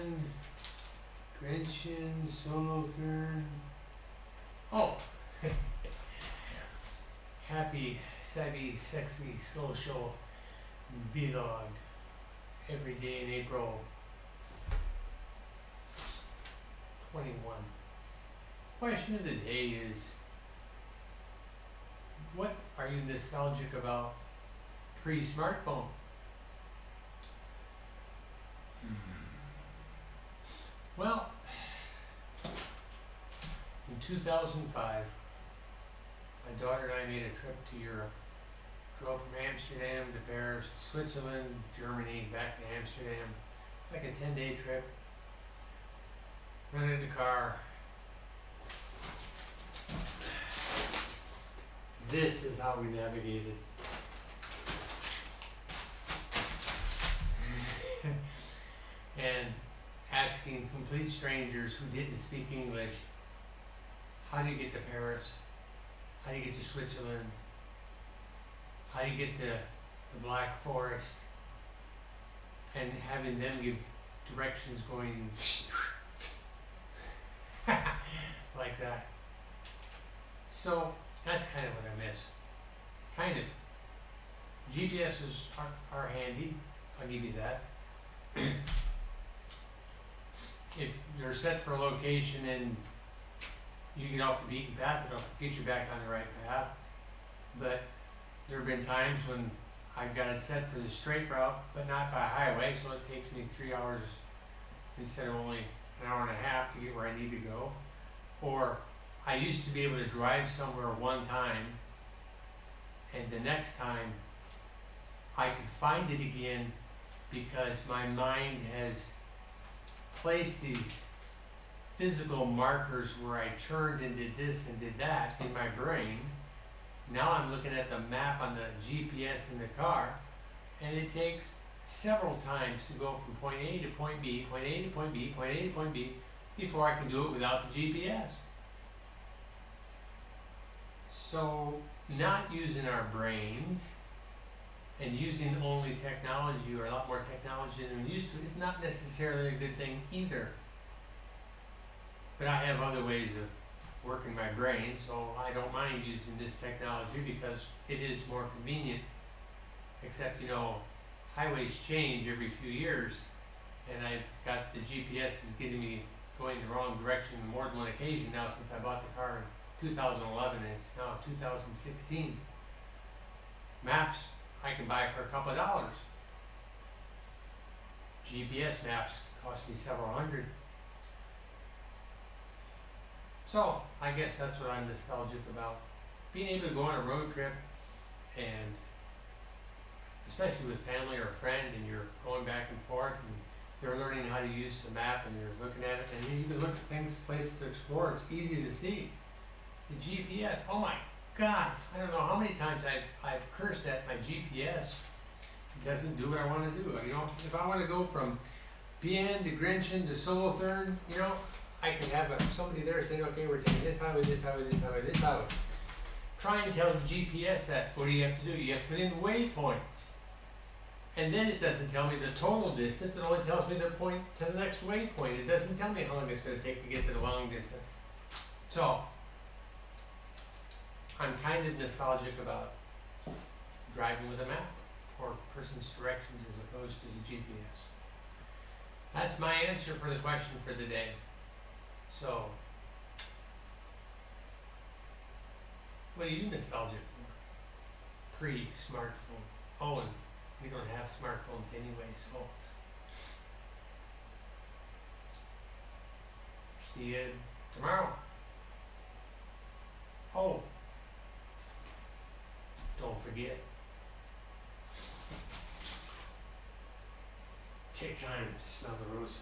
band, Gretchen, Solothurn. Oh! Happy, savvy, sexy, social vlog every day in April 21. Question of the day is, what are you nostalgic about pre-smartphone? Well, in 2005, my daughter and I made a trip to Europe. Drove from Amsterdam to Paris, Switzerland, Germany, back to Amsterdam. It's like a 10-day trip. Rented a car. This is how we navigated. And asking complete strangers who didn't speak English, how do you get to Paris? How do you get to Switzerland? How do you get to the Black Forest? And having them give directions going like that. So that's kind of what I miss. Kind of. GPSs are handy, I'll give you that. If you're set for a location and you get off the beaten path, it'll get you back on the right path. But there have been times when I've got it set for the straight route, but not by highway, so it takes me 3 hours instead of only an hour and a half to get where I need to go. Or I used to be able to drive somewhere one time, and the next time I could find it again because my mind has placed these physical markers where I turned and did this and did that in my brain. Now I'm looking at the map on the GPS in the car, and it takes several times to go from point A to point B, point A to point B, point A to point B, before I can do it without the GPS. So not using our brains and using only technology, or a lot more technology than we're used to, is not necessarily a good thing either. But I have other ways of working my brain, so I don't mind using this technology because it is more convenient. Except, you know, highways change every few years, and I've got the GPS is getting me going the wrong direction on more than one occasion now since I bought the car in 2011 and it's now 2016. Maps I can buy for a couple of dollars. GPS maps cost me several hundred. So I guess that's what I'm nostalgic about. Being able to go on a road trip, and especially with family or a friend, and you're going back and forth and they're learning how to use the map and you're looking at it, and you can look at things, places to explore. It's easy to see. The GPS, oh my God, I don't know how many times I've cursed at my GPS. It doesn't do what I want to do. You know, if I want to go from Bien to Grenchen to Solothurn, you know, I could have somebody there saying, okay, we're taking this highway, this highway, this highway, this highway. Try and tell the GPS that. What do you have to do? You have to put in waypoints. And then it doesn't tell me the total distance, it only tells me the point to the next waypoint. It doesn't tell me how long it's going to take to get to the long distance. So, I'm kind of nostalgic about driving with a map or a person's directions as opposed to the GPS. That's my answer for the question for the day. So, what are you nostalgic for? Pre-smartphone. Oh, and we don't have smartphones anyway, so see you tomorrow. Oh, don't forget, take time to smell the roses.